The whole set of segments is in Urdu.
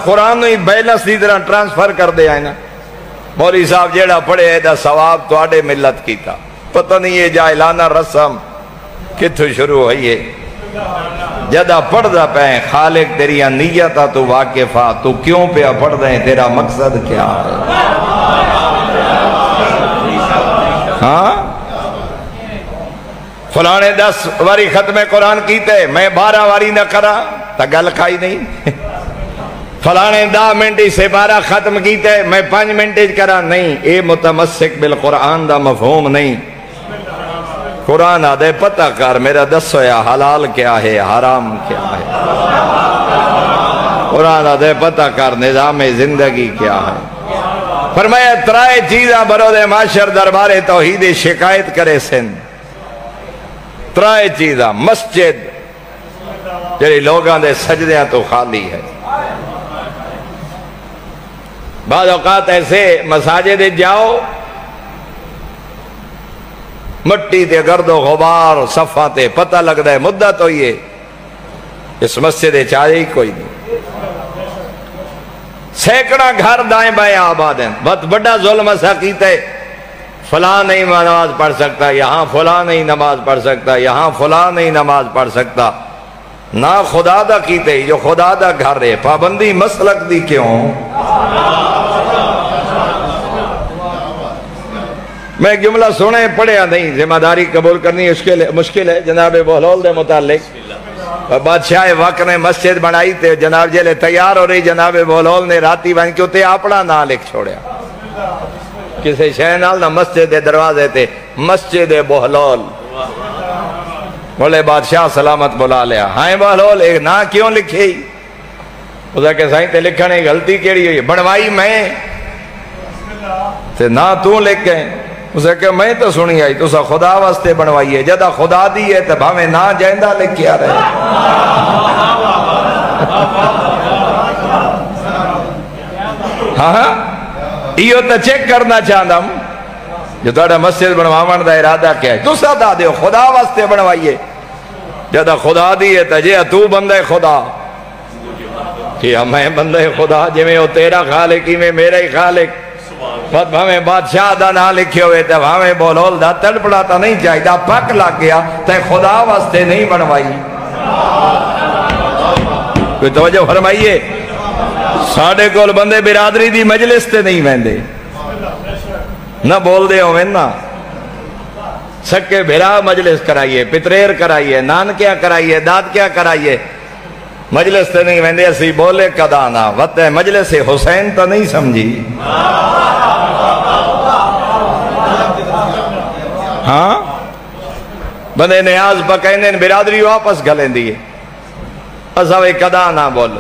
قرآن ہی بیلنس دی طرح ٹرانسفر کر دے آئے نا مولوی صاحب جیڑا پڑھے ایدہ ثواب تو آڑے ملت کی تھا پتہ نہیں یہ جاہلانہ رسم کتھو شروع ہوئی ہے جدہ پڑھ دا پہیں خالق تیری نیتہ تو واقفہ تو کیوں پہ پڑھ دیں تیرا مقصد کیا ہے ہاں فلانے 10 واری ختم قرآن کیتے میں 12 واری نہ کرا تا گل کھائی نہیں فلانے 10 منٹی سے 12 ختم کیتے میں 5 منٹی کرا نہیں اے متمسک بالقرآن دا مفہوم نہیں قرآن آدھے پتہ کر میرا دسو یا حلال کیا ہے حرام کیا ہے قرآن آدھے پتہ کر نظام زندگی کیا ہے فرمایا ترائے چیزاں برود معاشر دربار توحید شکایت کرے سن ترائے چیزاں مسجد جڑی لوگاں دے سجدیاں تو خالی ہے بعض اوقات ایسے مساجد جاؤ مٹی تے گرد و غبار صفحہ تے پتہ لگ رہا ہے مدت ہوئی ہے اس مسجد چاہے ہی کوئی نہیں سینکڑا گھر دائیں بائیں آباد ہیں بہت بڑا ظلم ایسا کیتا ہے فلاں نہیں نماز پڑھ سکتا یہاں فلاں نہیں نماز پڑھ سکتا یہاں فلاں نہیں نماز پڑھ سکتا نہ خدا دا کیتے جو خدا دا گھر ہے پابندی مسلک دی کیوں میں ایک جملہ سنے پڑھیا نہیں ذمہ داری قبول کرنی مشکل ہے جناب بہلول دے متعلق بادشاہ وقت نے مسجد بنائی تے جناب جیلے تیار ہو رہی جناب بہلول نے راتی بن کے تے اپنا نہ لکھ چھوڑیا کسی شہنال نہ مسجد دروازے تے مسجد بہلول بولے بادشاہ سلامت بلا لیا ہائیں بہلول ایک نہ کیوں لکھی اسے کہ سائیں تے لکھنے غلطی کیڑی ہوئی بنوائی میں تے نہ تو لکھ گئے اسے کہ میں تو سنی آئی تو سا خدا واسطے بنوائیے جدہ خدا دی ہے تو بھامیں نہ جائندہ لکھ کیا رہے ہاں یہ تو چیک کرنا چاہتا ہوں جو تھوڑا مسجد بنوامان دا ارادہ کیا ہے تو سا دا دیو خدا واسطے بنوائیے جدہ خدا دی ہے تو جے تو بندہ خدا کہ میں بندہ خدا جے میں وہ تیرا خالق ہی میں میرا ہی خالق بات ہمیں بادشاہ دا نہ لکھے ہوئے تھے ہمیں بولول دا تڑپڑاتا نہیں چاہیے دا پک لگ گیا تے خدا واسطے نہیں بنوائی کوئی توجہ فرمائیے ساڑھے کول بندے برادری دی مجلس تے نہیں ویندے نہ بول دے ہوئے نا سکے بھرا مجلس کرائیے پتریر کرائیے نان کیا کرائیے داد کیا کرائیے مجلس تے نہیں ویندے اسی بولے کدانا وقت مجلس حسین تو نہیں سمجھی ہاں بندے نیاز پکائیں برادری واپس گلیں دیئے اساوے کدا نہ بول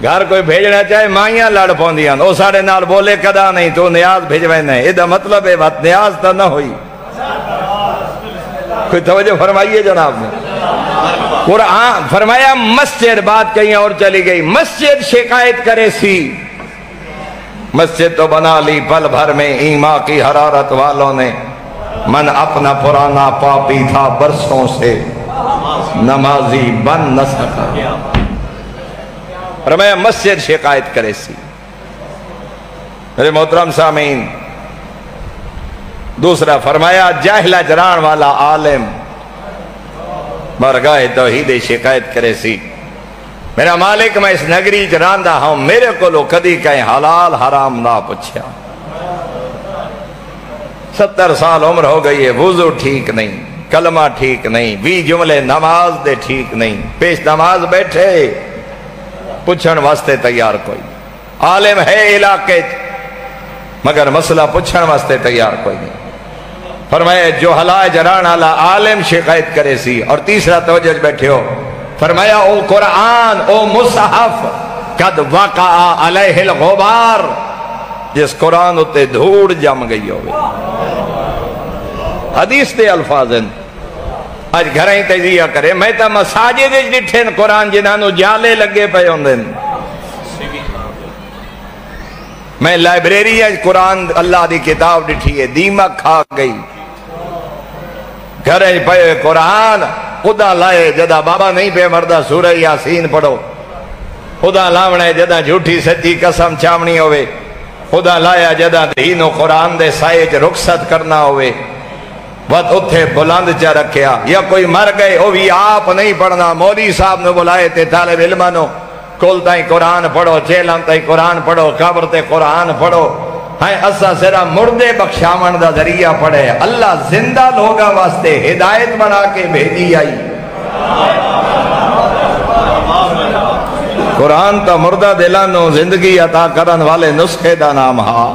گھر کوئی بھیجنا چاہے مائیاں لڑ پوندیاں او ساڑے نال بولے کدا نہیں تو نیاز بھیجویں نہیں ادھا مطلب ہے بات نیاز تا نہ ہوئی کوئی توجہ فرمائیے جناب نے قرآن فرمایا مسجد بات کہیں اور چلی گئی مسجد شکایت کرے سی مسجد تو بنا لی پل بھر میں ایمان کی حرارت والوں نے من اپنا پرانا پاپی تھا برسوں سے نمازی بن نہ سکا فرمایا مسجد شکایت کرے سی میرے محترم سامعین دوسرا فرمایا جاہلہ جران والا عالم برگاہ توحید شکایت کرے سی میرا مالک میں اس نگری جراندہ ہوں میرے کو لو کدی کہیں حلال حرام نہ پوچھا 70 سال عمر ہو گئی ہے وضو ٹھیک نہیں کلمہ ٹھیک نہیں 20 جملے نماز دے ٹھیک نہیں پیش نماز بیٹھے پوچھن واسطے تیار کوئی عالم ہے علاقے مگر مسئلہ پوچھن واسطے تیار کوئی نہیں فرمایا جو حلائے جران والا عالم شکایت کرے سی اور تیسرا توجہ بیٹھے ہو فرمایا او قرآن او مصحف قد وقع علیہ الغبار جس قرآن اتے دھوڑ جم گئی ہوئے حدیث دے الفاظ ہیں آج گھریں تجزیہ کرے میں تا مساجد ڈٹھیں قرآن جنانو جالے لگے پہ ہوندیں میں لائبریری آج قرآن اللہ دی کتاب ڈٹھی ہے دیمک کھا گئی گھریں پہ قرآن خدا لائے جدا بابا نہیں پہ مردہ سورہ یاسین پڑھو خدا لاونا ہے جدہ جھوٹی سچی قسم چامنی ہوئے، خدا لایا جدہ دین و قرآن دے سائے رخصت کرنا ہوئے، بات اتھے بلند چا رکھیا۔ یا کوئی مر گئے وہ بھی آپ نہیں پڑھنا، مولوی صاحب نے بلائے تے طالب علمانو کل تائیں قرآن پڑھو، چیلان تائیں قرآن پڑھو، قبر تے قرآن پڑھو۔ ہاں اسا سرا مردے بخشاون دا ذریعہ پڑھے، اللہ زندہ لوگا واسطے ہدایت بنا کے بھیجی آئی۔ قرآن تا مردہ دلانو زندگی عطا کرن والے نسخے دا نام ہا،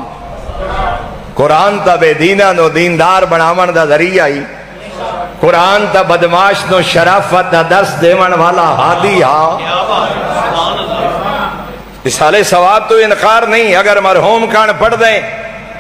قرآن تا بے دینہ نو دیندار بناون دا ذریعہ ہی، قرآن تا بدماش نو شرافت دا درس دیون والا ہادی ہا۔ مثال ثواب تو انکار نہیں، اگر مرحوم کان پڑھ دیں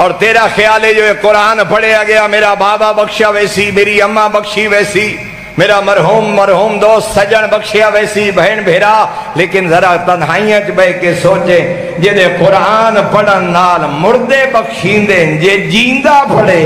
اور تیرا خیال ہے جو قرآن پڑھیا گیا میرا بابا بخشا ویسی، میری اماں بخشی ویسی، میرا مرحوم دوست سجن بخشیا ویسی، بہن بھیرا، لیکن ذرا تنہائیاں چ بے کے سوچے جے قرآن پڑھن نال مردے بخشیندے جے جیندہ پڑھے